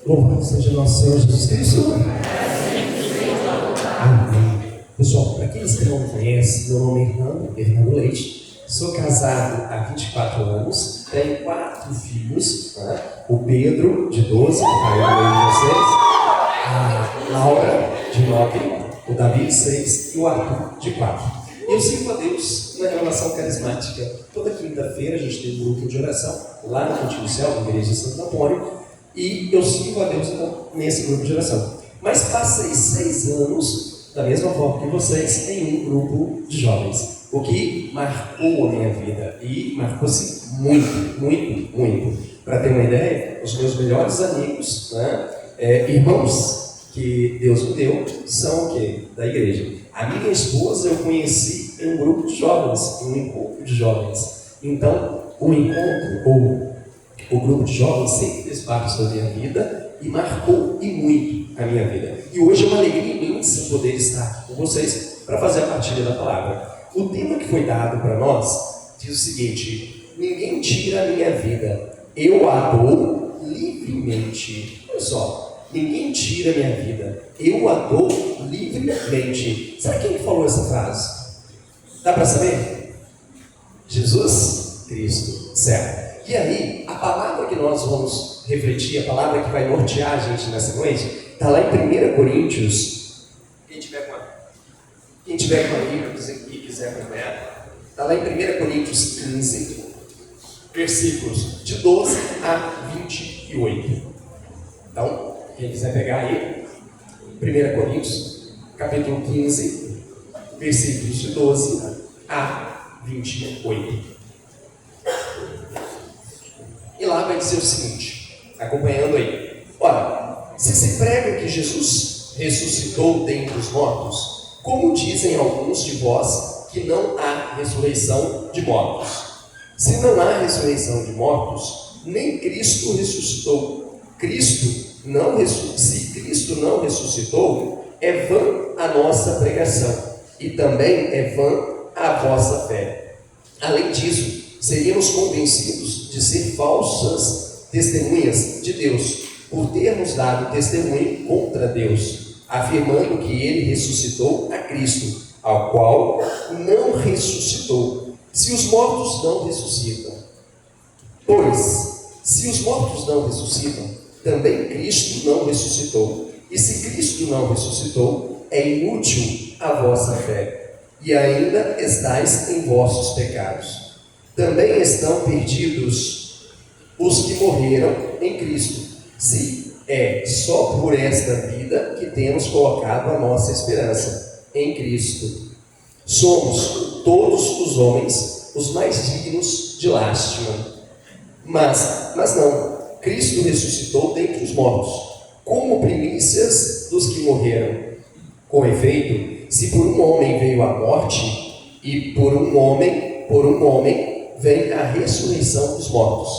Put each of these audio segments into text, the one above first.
Louvado seja nosso Senhor Jesus Cristo. Amém. Pessoal, para aqueles que não me conhecem, meu nome é Hernando Leite. Sou casado há 24 anos, tenho 4 filhos, né? O Pedro, de 12, que está aí no meio de vocês, a Laura, de 9, o Davi, de 6 e o Arthur, de 4. Eu sirvo a Deus na renovação carismática. Toda quinta-feira a gente tem um grupo de oração lá no Cantinho do Céu, na Igreja de Santo Antônio, e eu sirvo a Deus nesse grupo de oração. Mas passei 6 anos, da mesma forma que vocês, em um grupo de jovens, o que marcou a minha vida, e marcou-se muito, muito, muito. Para ter uma ideia, os meus melhores amigos, né, irmãos que Deus me deu, são o quê? Da igreja. A minha esposa eu conheci em um grupo de jovens, em um encontro de jovens. Então, o encontro, ou o grupo de jovens, sempre fez parte da minha vida e marcou e muito a minha vida. E hoje é uma alegria imensa poder estar aqui com vocês para fazer a partilha da palavra. O tema que foi dado para nós diz o seguinte: ninguém tira a minha vida, eu a dou livremente. Olha só, ninguém tira a minha vida, eu a dou livremente. Sabe quem falou essa frase? Dá para saber? Jesus Cristo, certo? E aí, a palavra que nós vamos refletir, a palavra que vai nortear a gente nessa noite, está lá em 1 Coríntios. Quem tiver com a Bíblia e quiser acompanhar, está lá em 1 Coríntios 15, versículos de 12 a 28. Então, quem quiser pegar aí, 1 Coríntios, capítulo 15, versículos de 12 a 28. E lá vai dizer o seguinte, acompanhando aí: ora, se prega que Jesus ressuscitou dentre os mortos, como dizem alguns de vós que não há ressurreição de mortos? Se não há ressurreição de mortos, nem Cristo ressuscitou. Se Cristo não ressuscitou, é vã a nossa pregação, e também é vã a vossa fé. Além disso, seríamos convencidos de ser falsas testemunhas de Deus, por termos dado testemunho contra Deus, afirmando que Ele ressuscitou a Cristo, ao qual não ressuscitou, se os mortos não ressuscitam. Pois, se os mortos não ressuscitam, também Cristo não ressuscitou. E se Cristo não ressuscitou, é inútil a vossa fé, e ainda estáis em vossos pecados. Também estão perdidos os que morreram em Cristo, se é só por esta vida que temos colocado a nossa esperança em Cristo. Somos todos os homens os mais dignos de lástima. Mas não, Cristo ressuscitou dentre os mortos, como primícias dos que morreram. Com efeito, se por um homem veio a morte, e por um homem vem a ressurreição dos mortos.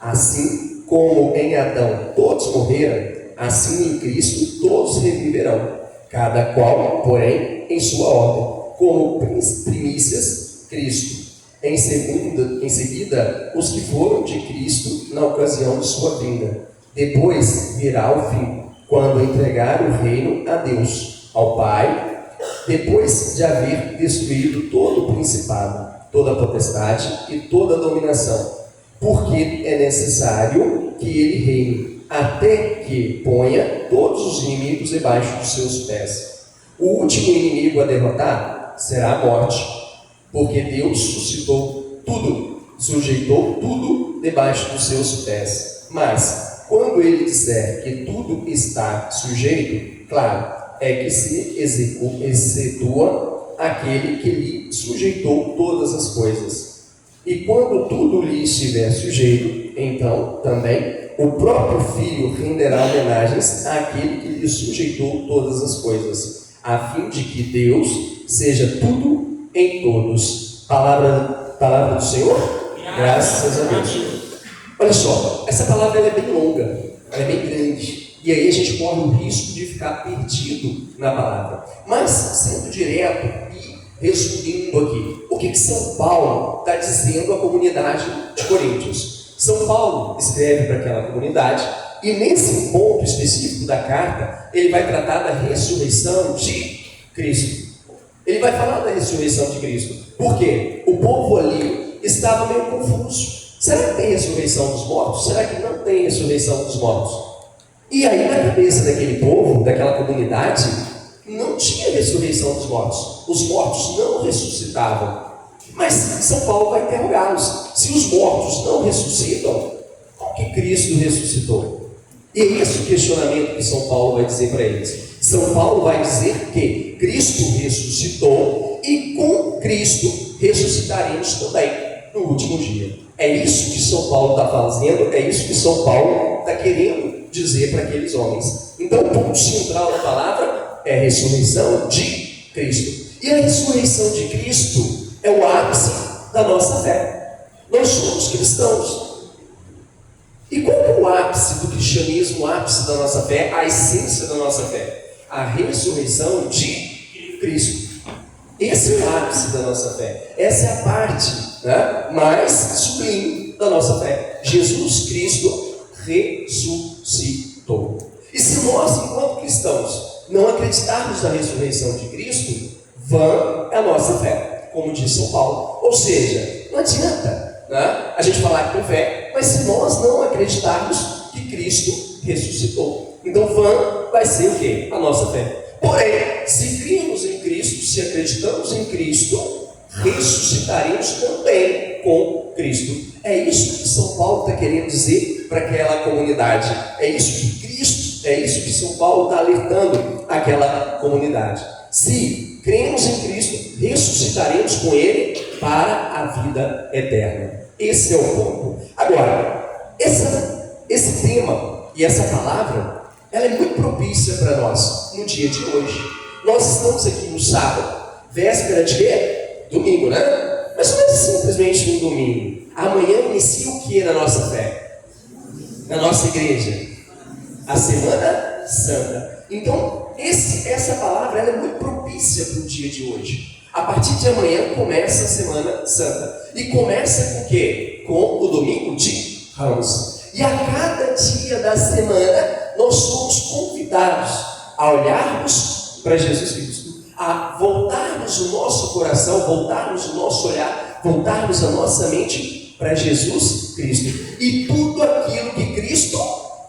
Assim como em Adão todos morreram, assim em Cristo todos reviverão, cada qual, porém, em sua ordem. Como primícias, Cristo. Em seguida, os que foram de Cristo na ocasião de sua vinda. Depois virá o fim, quando entregar o reino a Deus, ao Pai, depois de haver destruído todo o principado, toda a potestade e toda a dominação, porque é necessário que Ele reine, até que ponha todos os inimigos debaixo dos seus pés. O último inimigo a derrotar será a morte, porque Deus sujeitou tudo debaixo dos seus pés. Mas, quando Ele disser que tudo está sujeito, claro, é que se excetua aquele que lhe sujeitou todas as coisas. E quando tudo lhe estiver sujeito, então também o próprio Filho renderá homenagens àquele que lhe sujeitou todas as coisas, a fim de que Deus seja tudo em todos. Palavra do Senhor? Graças a Deus. Olha só, essa palavra ela é bem longa, ela é bem grande. E aí a gente corre o risco de ficar perdido na palavra. Mas, sendo direto e resumindo aqui, o que São Paulo está dizendo à comunidade de Coríntios? São Paulo escreve para aquela comunidade E nesse ponto específico da carta, ele vai tratar da ressurreição de Cristo. Ele vai falar da ressurreição de Cristo. Por quê? O povo ali estava meio confuso. Será que tem ressurreição dos mortos? Será que não tem ressurreição dos mortos? E aí, na cabeça daquele povo, daquela comunidade, não tinha ressurreição dos mortos. Os mortos não ressuscitavam. Mas São Paulo vai interrogá-los. Se os mortos não ressuscitam, como que Cristo ressuscitou? E é esse o questionamento que São Paulo vai dizer para eles. São Paulo vai dizer que Cristo ressuscitou e com Cristo ressuscitaremos também no último dia. É isso que São Paulo está fazendo, é isso que São Paulo está querendo dizer para aqueles homens. Então o ponto central da palavra é a ressurreição de Cristo. E a ressurreição de Cristo é o ápice da nossa fé. Nós somos cristãos. E qual é o ápice do cristianismo, o ápice da nossa fé, a essência da nossa fé? A ressurreição de Cristo. Esse é o ápice da nossa fé. Essa é a parte, mais sublime da nossa fé. Jesus Cristo ressuscitou. E se nós, enquanto cristãos, não acreditarmos na ressurreição de Cristo, vã é a nossa fé, como diz São Paulo. Ou seja, não adianta a gente falar que tem fé, mas se nós não acreditarmos que Cristo ressuscitou, então vã vai ser o quê? A nossa fé. Porém, se cremos em Cristo, se acreditamos em Cristo, ressuscitaremos também com Cristo. É isso que São Paulo está querendo dizer para aquela comunidade. É isso que Cristo, é isso que São Paulo está alertando aquela comunidade. Se cremos em Cristo, ressuscitaremos com Ele para a vida eterna. Esse é o ponto. Agora, esse tema e essa palavra, ela é muito propícia para nós no dia de hoje. Nós estamos aqui no sábado, véspera de quê? Domingo, né? Mas não é simplesmente um domingo. Amanhã inicia o que na nossa fé? Na nossa igreja? A Semana Santa. Então, essa palavra ela é muito propícia para o dia de hoje. A partir de amanhã começa a Semana Santa. E começa com o quê? Com o domingo de Ramos. E a cada dia da semana, nós somos convidados a olharmos para Jesus Cristo, a voltarmos o nosso coração, voltarmos o nosso olhar, voltarmos a nossa mente para Jesus Cristo e tudo aquilo que Cristo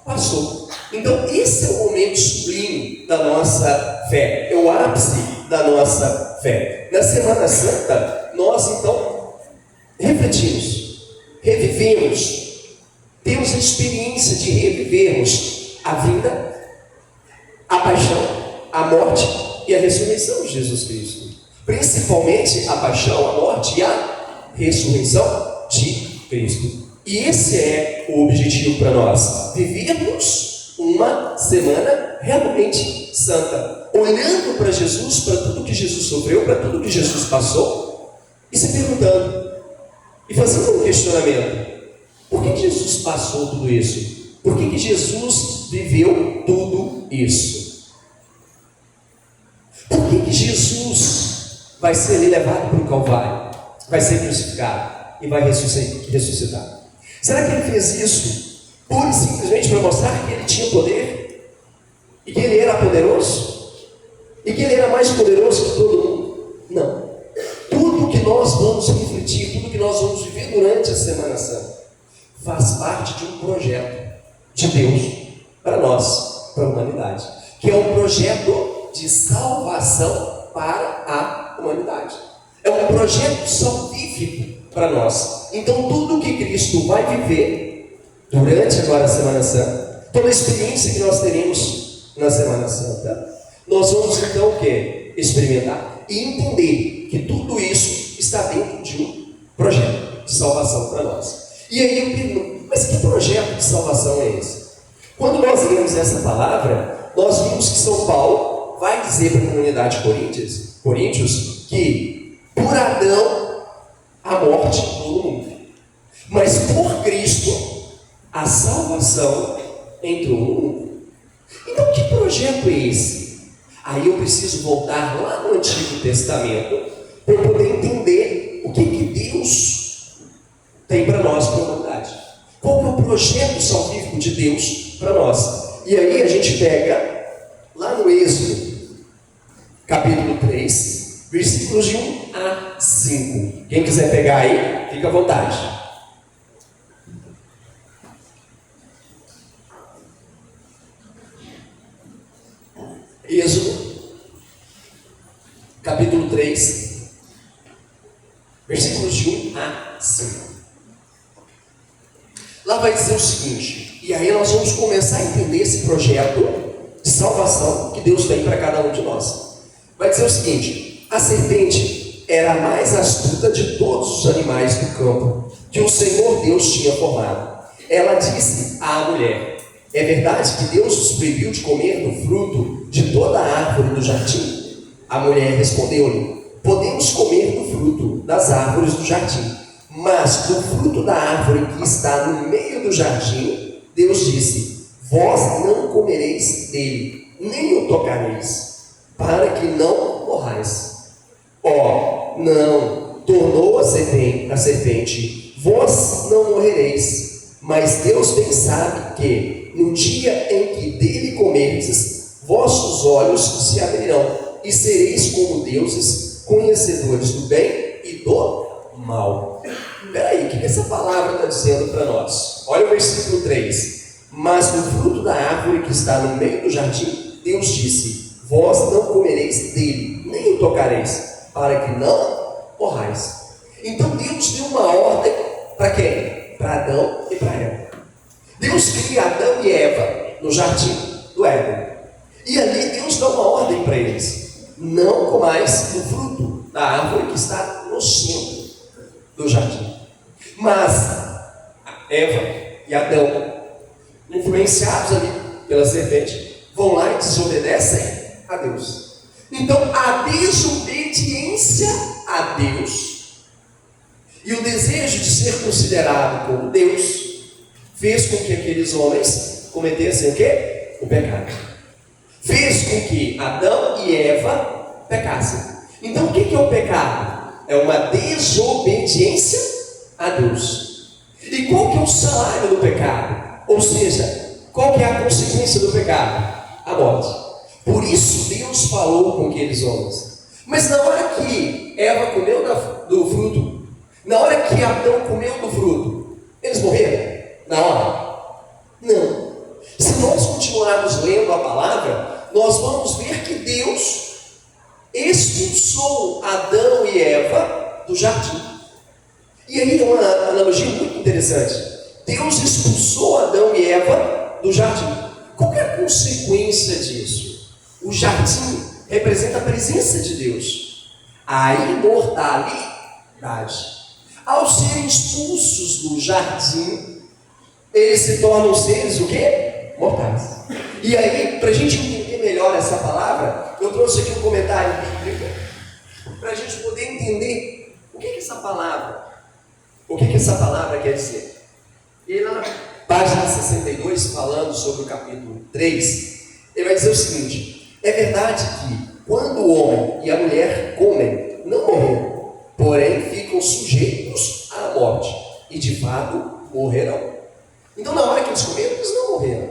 passou. Então esse é o momento sublime da nossa fé, é o ápice da nossa fé. Na Semana Santa, nós então refletimos, revivemos, temos a experiência de revivermos a vida, a paixão, a morte e a ressurreição de Jesus Cristo. Principalmente a paixão, a morte e a ressurreição de Cristo. E esse é o objetivo para nós. Vivermos uma semana realmente santa. Olhando para Jesus, para tudo que Jesus sofreu, para tudo que Jesus passou. E se perguntando. E fazendo um questionamento. Por que Jesus passou tudo isso? Por que Jesus viveu tudo isso? Por que Jesus vai ser levado para o Calvário? Vai ser crucificado e vai ressuscitar? Será que ele fez isso pura e simplesmente para mostrar que ele tinha poder? E que ele era poderoso? E que ele era mais poderoso que todo mundo? Não. Tudo que nós vamos refletir, tudo que nós vamos viver durante a Semana Santa, faz parte de um projeto de Deus para nós, para a humanidade, que é um projeto de salvação para a humanidade. É um projeto salvífico para nós. Então tudo que Cristo vai viver durante agora a Semana Santa, toda a experiência que nós teremos na Semana Santa, nós vamos então o quê? Experimentar e entender que tudo isso está dentro de um projeto de salvação para nós. E aí eu pergunto, mas que projeto de salvação é esse? Quando nós lemos essa palavra, nós vimos que São Paulo vai dizer para a comunidade de Coríntios que por Adão a morte de todo mundo, mas por Cristo a salvação entrou no mundo. Então que projeto é esse? Aí eu preciso voltar lá no Antigo Testamento para poder entender o que Deus tem para nós, para a humanidade. Qual é o projeto salvífico de Deus para nós. E aí a gente pega lá no Êxodo, capítulo 3, versículos de 1 a 5. Quem quiser pegar aí, fica à vontade. Êxodo, capítulo 3, versículos de 1 a 5. Lá vai dizer o seguinte, e aí nós vamos começar a entender esse projeto de salvação que Deus tem para cada um de nós. Vai dizer o seguinte: a serpente era a mais astuta de todos os animais do campo que o Senhor Deus tinha formado. Ela disse à mulher: é verdade que Deus os proibiu de comer do fruto de toda a árvore do jardim? A mulher respondeu-lhe: podemos comer do fruto das árvores do jardim, mas do fruto da árvore que está no meio do jardim, Deus disse: vós não comereis dele, nem o tocareis, para que não morrais. Ó, não, tornou a serpente, vós não morrereis, mas Deus bem sabe que, no dia em que dele comerdes, vossos olhos se abrirão, e sereis como deuses, conhecedores do bem e do mal. Peraí, o que essa palavra está dizendo para nós? Olha o versículo 3. Mas do fruto da árvore que está no meio do jardim, Deus disse: vós não comereis dele, nem o tocareis, para que não morrais. Então Deus deu uma ordem para quem? Para Adão e para Eva. Deus cria Adão e Eva no jardim do Éden. E ali Deus dá uma ordem para eles: não comais do fruto da árvore que está no centro do jardim. Mas Eva e Adão, influenciados ali pela serpente, vão lá e desobedecem a Deus. Então a desobediência a Deus e o desejo de ser considerado como Deus fez com que aqueles homens cometessem o quê? O pecado. Fez com que Adão e Eva pecassem. Então o que é o pecado? É uma desobediência a Deus. E qual que é o salário do pecado? Ou seja, qual que é a consequência do pecado? A morte. Por isso Deus falou com aqueles homens. Mas na hora que Eva comeu do fruto, na hora que Adão comeu do fruto, eles morreram? Na hora? Não. Se nós continuarmos lendo a palavra, nós vamos ver que Deus expulsou Adão e Eva do jardim. E aí é uma analogia muito interessante. Deus expulsou Adão e Eva do jardim. Qual é a consequência disso? O jardim representa a presença de Deus, a imortalidade. Ao serem expulsos do jardim, eles se tornam seres o quê? Mortais. E aí, para a gente entender melhor essa palavra, eu trouxe aqui um comentário bíblico para a gente poder entender o que essa palavra quer dizer. E lá na página 62, falando sobre o capítulo 3, ele vai dizer o seguinte: é verdade que quando o homem e a mulher comem, não morreram, porém ficam sujeitos à morte, e de fato morrerão. Então na hora que eles comeram, eles não morreram,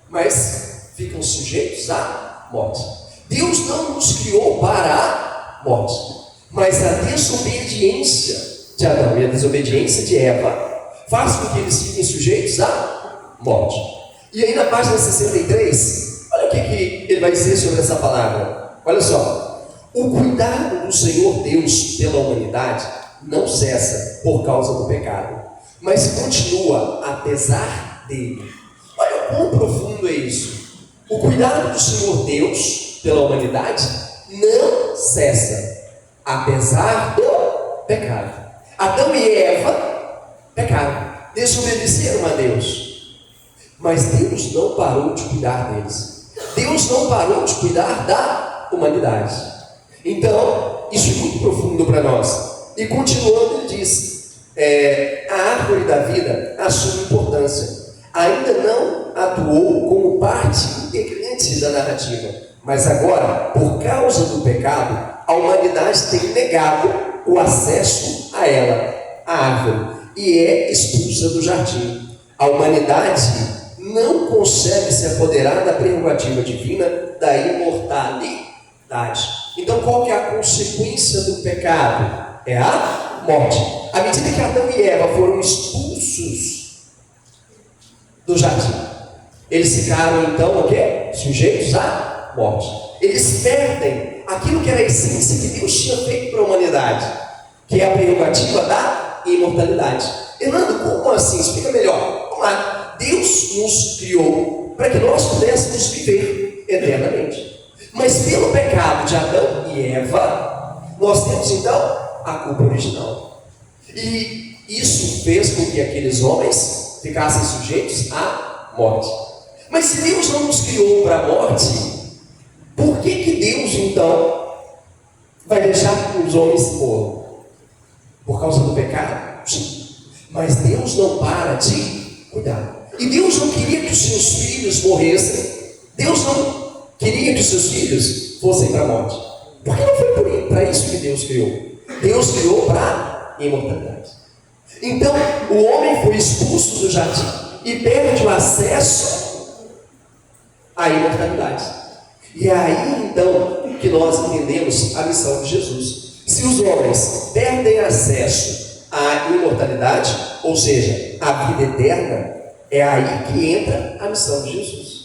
mas ficam sujeitos à morte. Deus não nos criou para a morte, mas a desobediência de Adão e a desobediência de Eva faz com que eles fiquem sujeitos à morte. E aí na página 63, olha o que ele vai dizer sobre essa palavra. Olha só: o cuidado do Senhor Deus pela humanidade não cessa por causa do pecado, mas continua apesar dele. Olha o quão profundo é isso. O cuidado do Senhor Deus pela humanidade não cessa apesar do pecado. Adão e Eva pecaram, desobedeceram a Deus, mas Deus não parou de cuidar deles. Deus não parou de cuidar da humanidade. Então, isso é muito profundo para nós. E continuando, ele diz: a árvore da vida assume importância. Ainda não atuou como parte integrante da narrativa, mas agora, por causa do pecado, a humanidade tem negado o acesso a ela, a árvore, e é expulsa do jardim. A humanidade não consegue se apoderar da prerrogativa divina da imortalidade. Então, qual que é a consequência do pecado? É a morte. À medida que Adão e Eva foram expulsos do jardim, eles ficaram então o quê? Sujeitos à morte. Eles perdem aquilo que era a essência que Deus tinha feito para a humanidade, que é a prerrogativa da imortalidade. Hernando, como assim? Explica melhor. Vamos lá. Deus nos criou para que nós pudéssemos viver eternamente. Mas pelo pecado de Adão e Eva, nós temos então a culpa original. E isso fez com que aqueles homens ficassem sujeitos à morte. Mas se Deus não nos criou para a morte, por que Deus então vai deixar que os homens morram? Por causa do pecado? Sim. Mas Deus não para de cuidar. E Deus não queria que os seus filhos morressem. Deus não queria que os seus filhos fossem para a morte. Porque não foi para isso que Deus criou. Deus criou para a imortalidade. Então, o homem foi expulso do jardim e perde o acesso à imortalidade. E é aí, então, que nós entendemos a missão de Jesus. Se os homens perdem acesso à imortalidade, ou seja, à vida eterna, é aí que entra a missão de Jesus.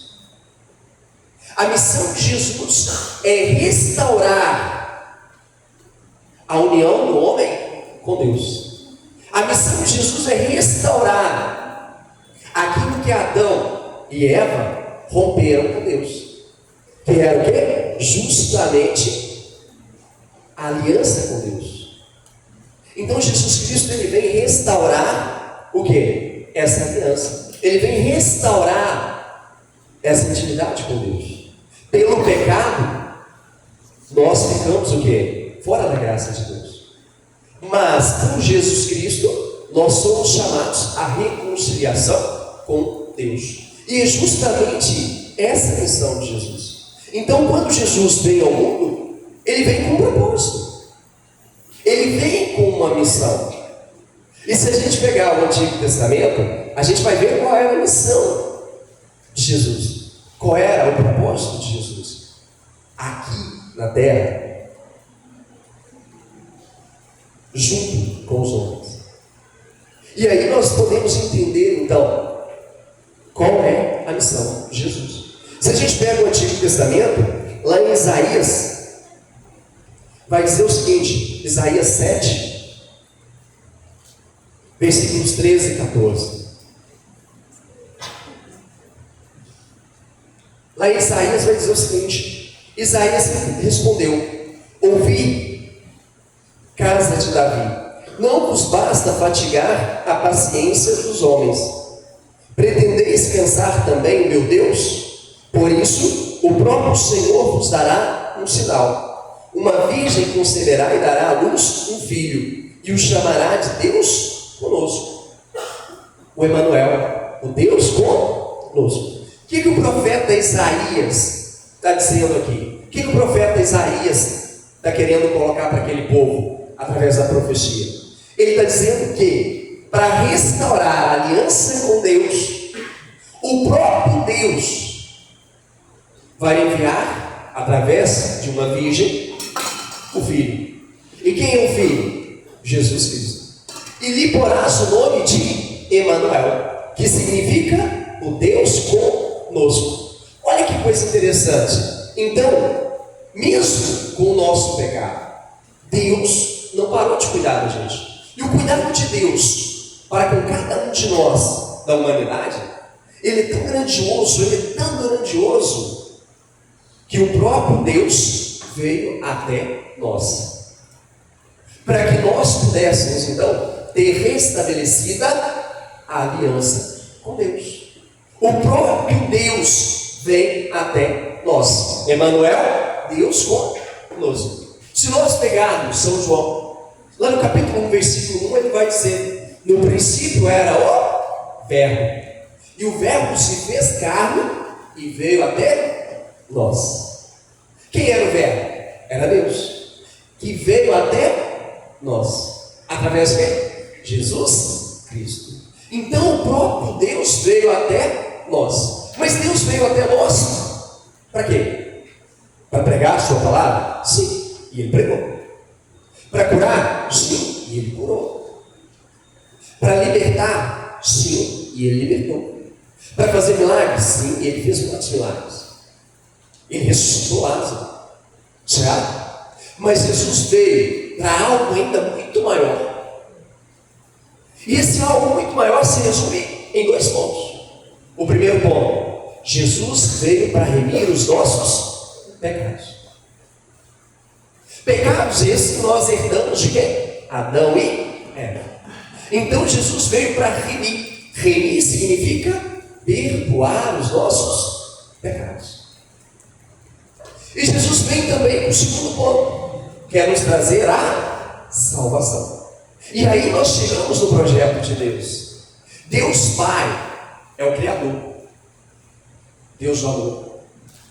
A missão de Jesus é restaurar a união do homem com Deus. A missão de Jesus é restaurar aquilo que Adão e Eva romperam com Deus. Que era o quê? Justamente a aliança com Deus. Então Jesus Cristo, ele vem restaurar o quê? Essa aliança. Ele vem restaurar essa intimidade com Deus. Pelo pecado, nós ficamos o quê? Fora da graça de Deus. Mas por Jesus Cristo, nós somos chamados à reconciliação com Deus. E é justamente essa a missão de Jesus. Então, quando Jesus vem ao mundo, ele vem com um propósito. Ele vem com uma missão. E se a gente pegar o Antigo Testamento, a gente vai ver qual era a missão de Jesus. Qual era o propósito de Jesus aqui na terra, junto com os homens. E aí nós podemos entender então qual é a missão de Jesus. Se a gente pega o Antigo Testamento, lá em Isaías, vai dizer o seguinte, Isaías 7, versículos 13 e 14. Lá em Isaías vai dizer o seguinte, Isaías respondeu, ouvi, casa de Davi, não vos basta fatigar a paciência dos homens, pretendeis cansar também o meu Deus? Por isso, o próprio Senhor vos dará um sinal. Uma virgem conceberá e dará à luz um filho, e o chamará de Deus conosco. O Emanuel, o Deus conosco. O que o profeta Isaías está dizendo aqui? O que o profeta Isaías está querendo colocar para aquele povo, através da profecia? Ele está dizendo que, para restaurar a aliança com Deus, o próprio Deus vai enviar, através de uma virgem, o Filho. E quem é o Filho? Jesus Cristo. E lhe porás o nome de Emanuel, que significa o Deus conosco. Olha que coisa interessante. Então, mesmo com o nosso pecado, Deus não parou de cuidar da gente. E o cuidado de Deus para com cada um de nós, da humanidade, ele é tão grandioso, que o próprio Deus veio até nós, para que nós pudéssemos então ter restabelecida a aliança com Deus. O próprio Deus vem até nós. Emanuel, Deus conosco. Se nós pegarmos São João, lá no capítulo 1, versículo 1, ele vai dizer, no princípio era o Verbo, e o Verbo se fez carne e veio até nós. Quem era o Verbo? Era Deus, que veio até nós, através de Jesus Cristo. Então o próprio Deus veio até nós. Mas Deus veio até nós para quê? Para pregar a sua palavra? Sim, e Ele pregou. Para curar? Sim, e Ele curou. Para libertar? Sim, e Ele libertou. Para fazer milagres? Sim, e Ele fez muitos milagres. Ele ressuscitou Lázaro, certo? Mas Jesus veio para algo ainda muito maior. E esse algo muito maior se resume em 2 pontos. O primeiro ponto: Jesus veio para remir os nossos pecados. Pecados esses que nós herdamos de quem? Adão e Eva. Então Jesus veio para remir. Remir significa perdoar os nossos pecados. E Jesus vem também com o segundo ponto, que é nos trazer a salvação. E aí nós chegamos no projeto de Deus. Deus Pai é o Criador, Deus do amor,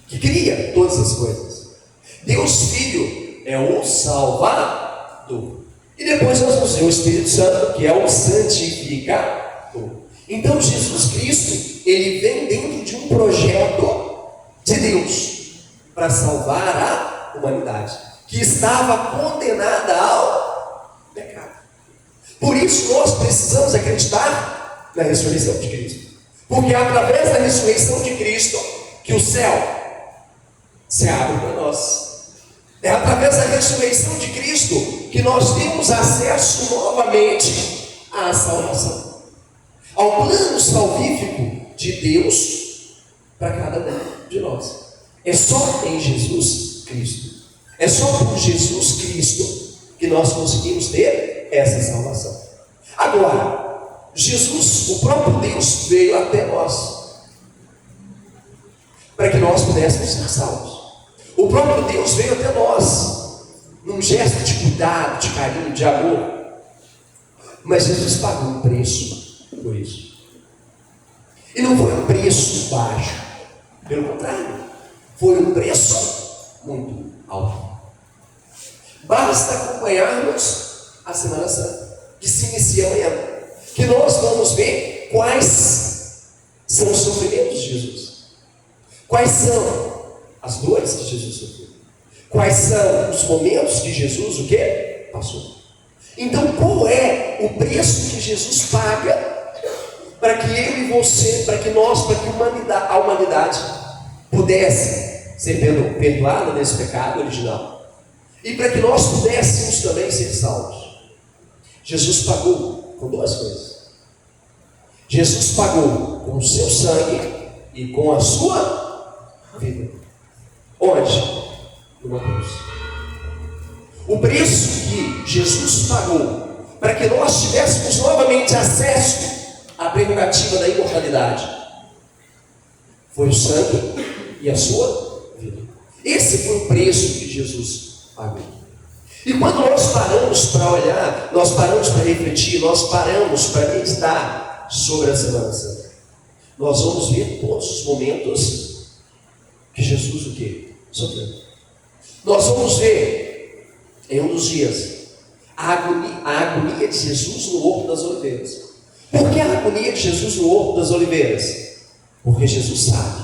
que cria todas as coisas. Deus Filho é o Salvador. E depois nós vamos ver o Espírito Santo, que é o Santificador. Então Jesus Cristo, Ele vem dentro de um projeto de Deus para salvar a humanidade, que estava condenada ao pecado. Por isso nós precisamos acreditar na ressurreição de Cristo, porque é através da ressurreição de Cristo que o céu se abre para nós. É através da ressurreição de Cristo que nós temos acesso novamente à salvação, ao plano salvífico de Deus para cada um de nós. É só em Jesus Cristo, é só por Jesus Cristo que nós conseguimos ter essa salvação. Agora, Jesus, o próprio Deus, veio até nós para que nós pudéssemos ser salvos. O próprio Deus veio até nós num gesto de cuidado, de carinho, de amor. Mas Jesus pagou um preço por isso. E não foi um preço baixo, pelo contrário, foi um preço muito alto. Basta acompanharmos a Semana Santa, que se inicia amanhã, que nós vamos ver quais são os sofrimentos de Jesus, quais são as dores que Jesus sofreu, quais são os momentos que Jesus o quê? Passou. Então qual é o preço que Jesus paga para que eu e você, para que nós, para que a humanidade pudesse ser perdoada desse pecado original e para que nós pudéssemos também ser salvos? Jesus pagou com 2 coisas. Jesus pagou com o seu sangue e com a sua vida. Onde? Numa cruz. O preço que Jesus pagou para que nós tivéssemos novamente acesso à prerrogativa da imortalidade foi o sangue e a sua vida. Esse foi o preço que Jesus pagou. E quando nós paramos para olhar, nós paramos para refletir, nós paramos para meditar sobre a Semana Santa, nós vamos ver todos os momentos que Jesus o quê? Sofreu. Nós vamos ver em um dos dias a agonia de Jesus no Horto das Oliveiras. Por que a agonia de Jesus no Horto das Oliveiras? Porque Jesus sabe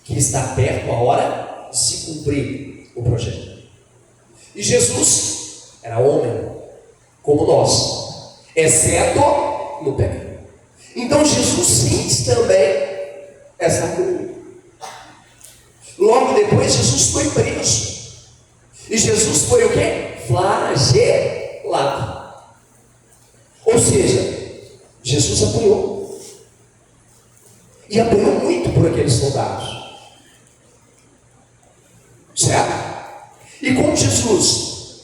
que está perto a hora de se cumprir o projeto. E Jesus era homem como nós, exceto no pecado. Então Jesus sente também essa agonia. Logo depois Jesus foi preso. E Jesus foi o quê? Flagelado. Ou seja, Jesus apanhou. E apanhou muito por aqueles soldados. Certo? E como Jesus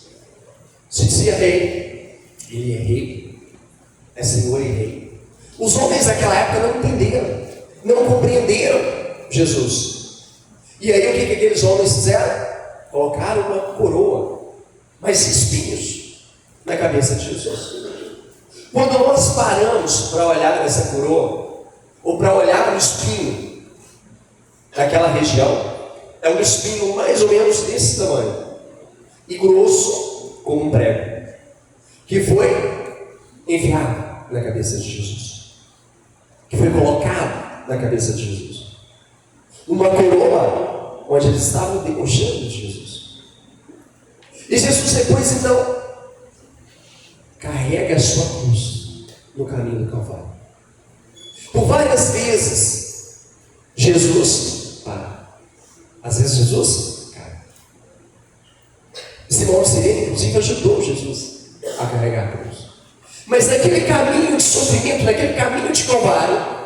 se dizia rei, ele é rei, é Senhor e rei. Os homens daquela época não entenderam, não compreenderam Jesus. E aí o que aqueles homens fizeram? Colocaram uma coroa, mas espinhos na cabeça de Jesus. Quando nós paramos para olhar essa coroa, ou para olhar o espinho daquela região, é um espinho mais ou menos desse tamanho e grosso como um prego, que foi enfiado na cabeça de Jesus, que foi colocado na cabeça de Jesus. Uma coroa onde eles estavam debochando de Jesus. E Jesus depois então carrega a sua cruz no caminho do Calvário. Por várias vezes Jesus para. Às vezes Jesus cai. Simão de Cirene, inclusive, ajudou Jesus a carregar a cruz. Mas naquele caminho de sofrimento, naquele caminho de Calvário,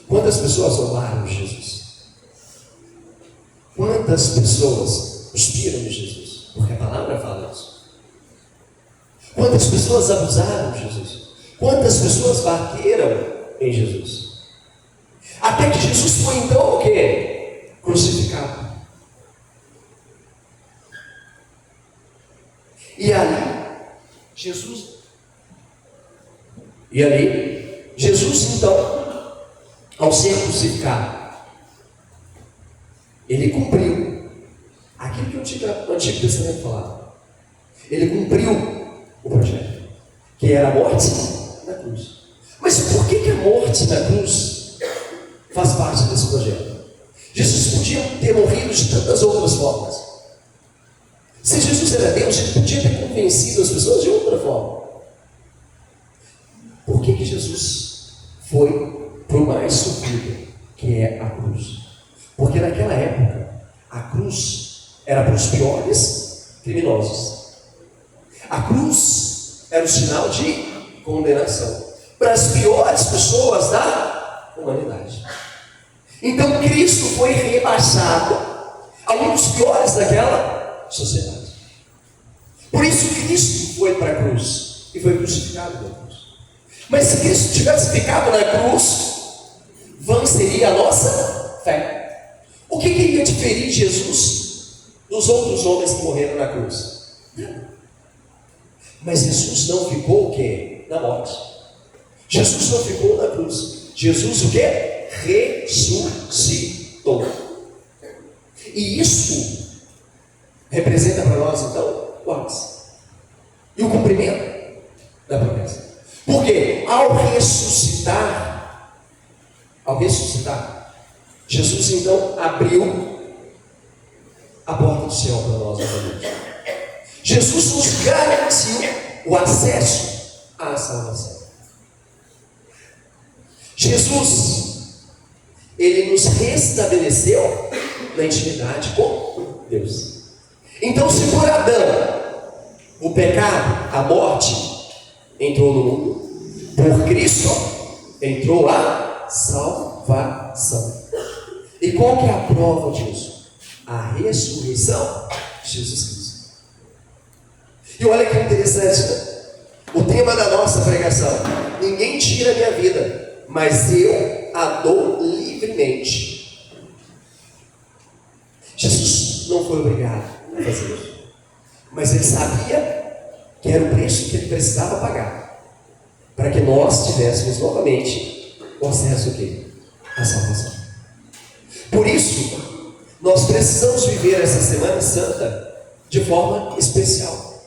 quantas pessoas zombaram de Jesus? Quantas pessoas cuspiram de Jesus? Porque a palavra fala isso. Quantas pessoas abusaram de Jesus? Quantas pessoas bateram em Jesus? Até que Jesus foi então o quê? Crucificado. E ali, Jesus então, ao ser crucificado, ele cumpriu aquilo que o Antigo Testamento falava. Ele cumpriu o projeto, que era a morte na cruz. Mas por que a morte na cruz faz parte desse projeto? Jesus podia ter morrido de tantas outras formas. Se Jesus era Deus, ele podia ter convencido as pessoas de outra forma. Por que Jesus foi para o mais sofrido, que é a cruz? Porque naquela época, a cruz era para os piores criminosos. A cruz era o sinal de condenação para as piores pessoas da humanidade. Então Cristo foi rebaixado a um dos piores daquela sociedade. Por isso Cristo foi para a cruz e foi crucificado na cruz. Mas se Cristo tivesse ficado na cruz, vã seria a nossa fé. O que iria diferir Jesus dos outros homens que morreram na cruz? Mas Jesus não ficou o quê? Na morte. Jesus não ficou na cruz. Jesus o quê? Ressuscitou. E isso representa para nós então o ápice e o cumprimento da promessa. Porque ao ressuscitar, Jesus então abriu a porta do céu para nós novamente. Jesus nos garantiu o acesso à salvação. Jesus, ele nos restabeleceu na intimidade com Deus. Então, se por Adão o pecado, a morte entrou no mundo, por Cristo entrou a salvação. E qual que é a prova disso? A ressurreição de Jesus Cristo. E olha que interessante, né? O tema da nossa pregação: ninguém tira a minha vida, mas eu a dou livremente. Jesus não foi obrigado a fazer isso, mas ele sabia que era o preço que ele precisava pagar para que nós tivéssemos novamente o acesso à salvação. Por isso, nós precisamos viver essa Semana Santa de forma especial.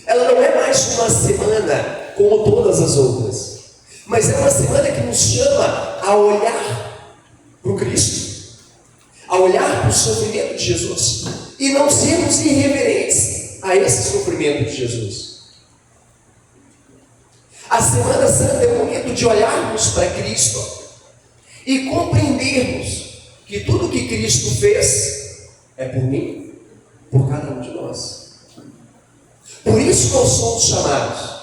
Ela não é mais uma semana como todas as outras, mas é uma semana que nos chama a olhar para o Cristo, a olhar para o sofrimento de Jesus e não sermos irreverentes a esse sofrimento de Jesus. A Semana Santa é o momento de olharmos para Cristo e compreendermos que tudo que Cristo fez é por mim, por cada um de nós. Por isso nós somos chamados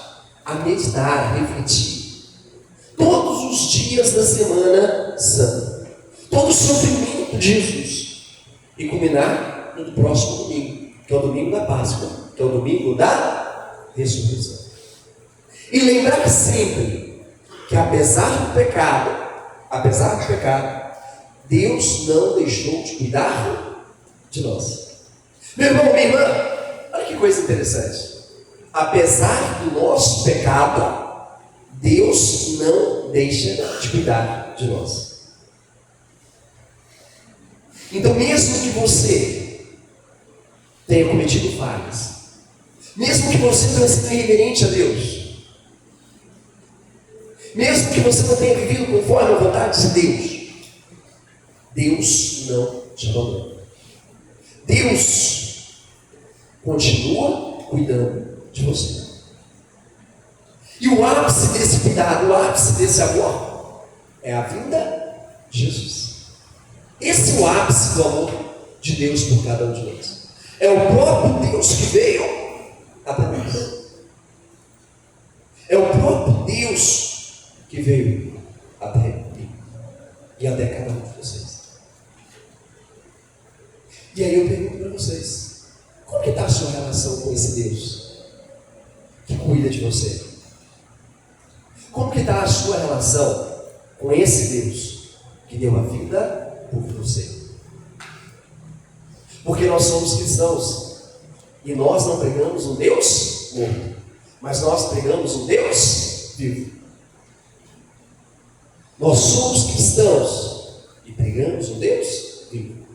a meditar, a refletir todos os dias da Semana Santa, todo o sofrimento de Jesus, e culminar no próximo domingo, que é o domingo da Páscoa, que é o domingo da ressurreição. E lembrar sempre que apesar do pecado, Deus não deixou de cuidar de nós. Meu irmão, minha irmã, olha que coisa interessante. Apesar do nosso pecado, Deus não deixa de cuidar de nós. Então, mesmo que você tenha cometido falhas, mesmo que você tenha sido irreverente a Deus, Mesmo que você não tenha vivido conforme a vontade de Deus, Deus não te abandona. Deus continua cuidando de você. E o ápice desse cuidado, o ápice desse amor, é a vinda de Jesus. Esse é o ápice do amor de Deus por cada um de nós. É o próprio Deus que veio até nós. É o próprio Deus que veio até mim e até cada um de vocês. E aí eu pergunto para vocês: como que está a sua relação com esse Deus que cuida de você? Como que está a sua relação com esse Deus que deu a vida por você? Porque nós somos cristãos e nós não pregamos um Deus morto, mas nós pregamos um Deus vivo. Nós somos cristãos e pregamos um Deus vivo.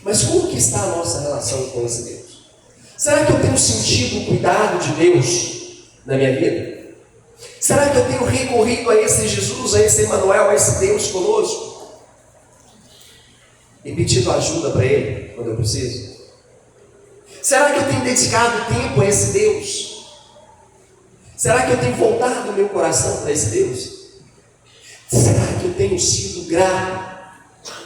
Mas como que está a nossa relação com esse Deus? Será que eu tenho sentido o cuidado de Deus na minha vida? Será que eu tenho recorrido a esse Jesus, a esse Emmanuel, a esse Deus conosco? E pedido ajuda para Ele quando eu preciso? Será que eu tenho dedicado tempo a esse Deus? Será que eu tenho voltado o meu coração para esse Deus? Será que eu tenho sido grato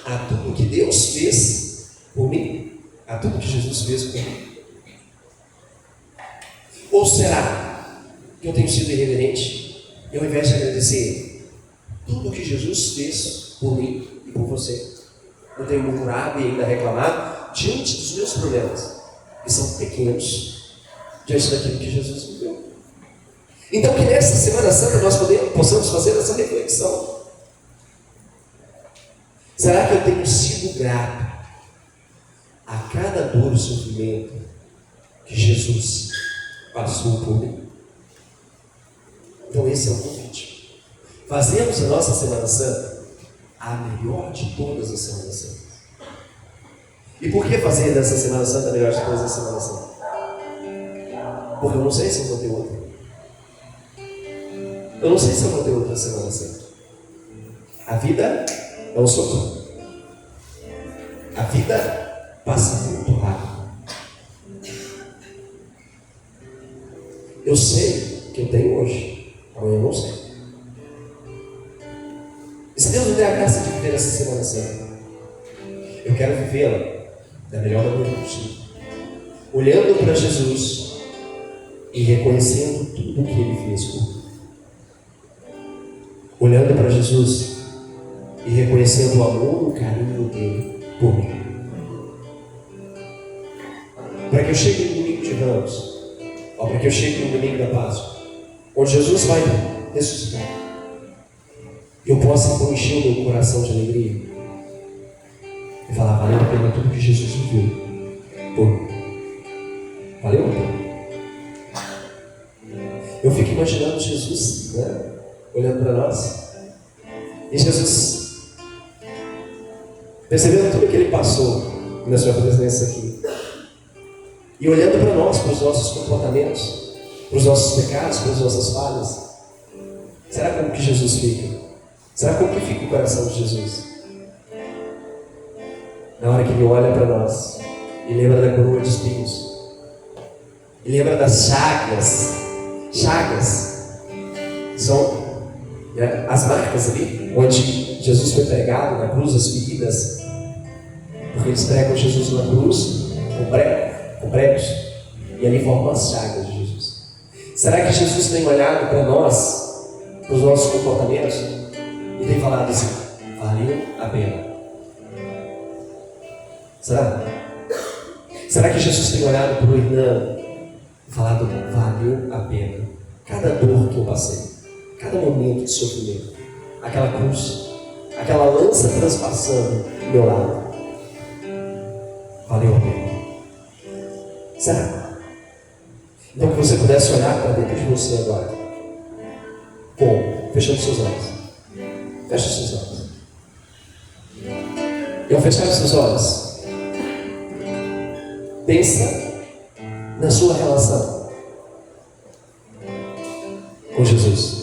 a tudo que Deus fez por mim? A tudo que Jesus fez por mim? Ou será que eu tenho sido irreverente e ao invés de agradecer tudo que Jesus fez por mim e por você, eu tenho murmurado e ainda reclamado diante dos meus problemas, que são pequenos, diante daquilo que Jesus me deu? Então que nessa Semana Santa nós possamos fazer essa reflexão. Será que eu tenho sido grato a cada dor e sofrimento que Jesus passou por mim? Então esse é o convite. Fazemos a nossa Semana Santa a melhor de todas as Semanas Santas. E por que fazer dessa Semana Santa a melhor de todas as Semanas Santas? Porque eu não sei se eu vou ter outra. Eu não sei se eu vou ter outra Semana Santa. A vida é um sopro. A vida passa muito rápido. Eu sei que eu tenho hoje, amanhã eu não sei. E se Deus me der a graça de viver essa Semana Santa, eu quero vivê-la da melhor maneira possível, olhando para Jesus e reconhecendo tudo o que Ele fez por mim. Olhando para Jesus e reconhecendo o amor e o carinho dele por mim. Para que eu chegue no domingo de Ramos, ou para que eu chegue no domingo da Páscoa, onde Jesus vai ressuscitar, eu possa então encher o meu coração de alegria e falar: valeu a pena tudo que Jesus viveu por mim. Valeu a pena. Eu fico imaginando Jesus, né, olhando para nós, e Jesus percebendo tudo que Ele passou na sua presença aqui, e olhando para nós, para os nossos comportamentos, para os nossos pecados, para as nossas falhas. Será como que Jesus fica? Será como que fica o coração de Jesus? Na hora que Ele olha para nós e lembra da coroa de espinhos, e lembra das chagas. Chagas são, né, as marcas ali onde Jesus foi pregado na cruz, as feridas, porque eles pregam Jesus na cruz com pregos, e ali formam as chagas de Jesus. Será que Jesus tem olhado para nós, para os nossos comportamentos, e tem falado assim: valeu a pena? Será? Será que Jesus tem olhado para o Irnã e falado: valeu a pena cada dor que eu passei, cada momento de sofrimento, aquela cruz, aquela lança transpassando do meu lado, valeu a pena? Será? Então que você pudesse olhar para dentro de você agora. Como? Fechando seus olhos. Feche os seus olhos. E ao fechar os seus olhos, pensa na sua relação com Jesus.